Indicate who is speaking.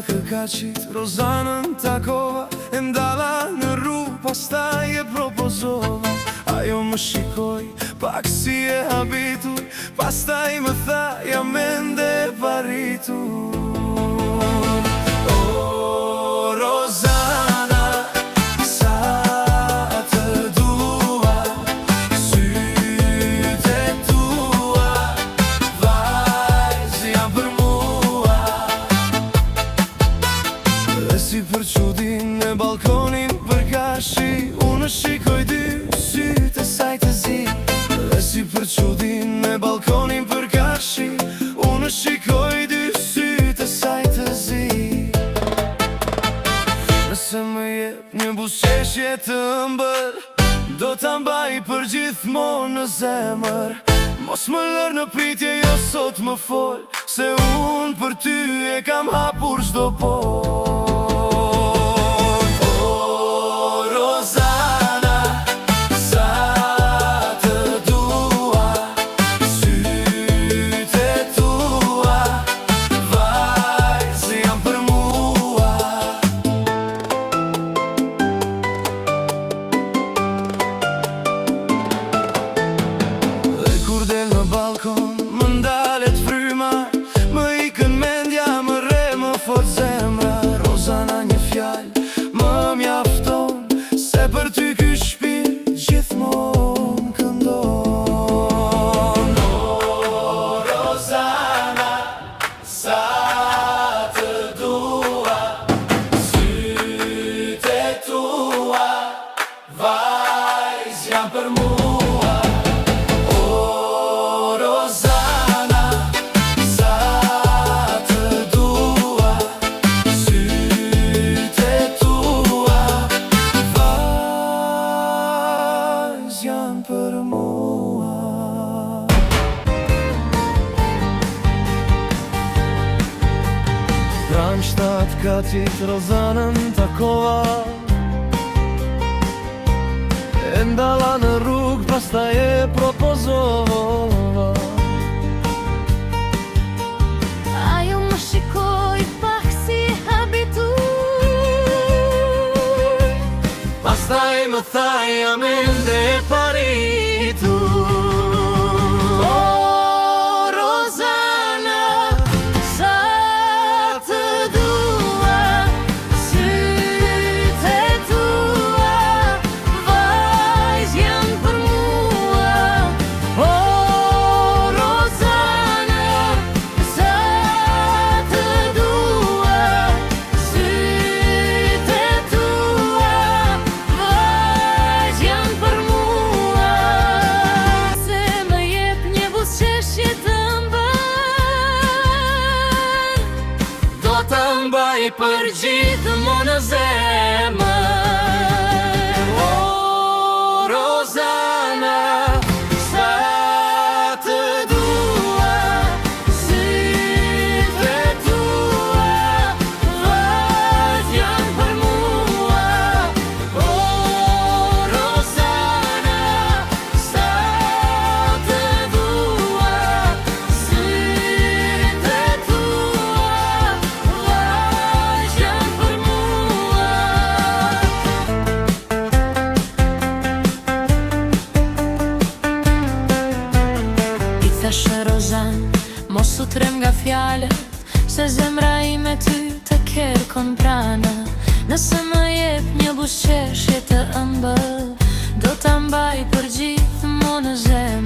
Speaker 1: kërkaqit, Rozanën takova, e ndala në rrugë, pastaj e propozova. Ajo më shikoj, pak si e habitur, pastaj më tha, jam ende paritur. O, Rozana, sa të dua, sytë e tua, vajzë janë për mua. Dhe si për çudin në balkonin përkashi, unë shikoj dy sytë e saj të zi. Dhe si për çudin në balkonin përkashi, unë shikoj dy sytë e saj të zi. Nëse më jep një buzëqeshje të ëmbël, do ta mbaj për gjithmonë në zemër. Mos më lër në pritje, jo sot më fol, se unë për ty e kam hapur çdo pol. O, Rozana, sa të dua, sytë e tua, vajzë janë për mua. Dhe kur del në balkon, më ndalet fryma, më ikën mendja, më re, më fort zemra. Rozana, një fjalë më mjafton, se për ty ky shpirt gjithmonë këndon. O, Rozana, sa të dua, sytë e tua, vajzë janë për mua. O, Rozana, sa të dua, sytë e tua, vajzë janë për mua. Pranë 7 katit Rozanën takova, e ndala në rrugë, pastaj e propozova.
Speaker 2: Ajo më shikoj, pak si habitur,
Speaker 1: Pastaj më tha, jam ende paritur.
Speaker 2: o, Rozana, sa të dua, sytë e tua, vajzë janë për mua. O, Rozana, sa të dua, sytë e tua, vajzë janë për mua. Se më jep një buzëqeshje të ëmbël, do ta mbaj për gjithmonë në zemër.
Speaker 1: O, Rozana, sa të dua,
Speaker 2: Sytë e tua, vajzë janë për mua. O, Rozana, sa të dua, sytë e tua, vajzë janë për mua. I thashë Rozan, mos u trem nga fjalët, se zemra ime ty të kërkon pranë. Nëse më jep një buzëqeshje të ëmbël, do ta mbaj për gjithmonë në zemër.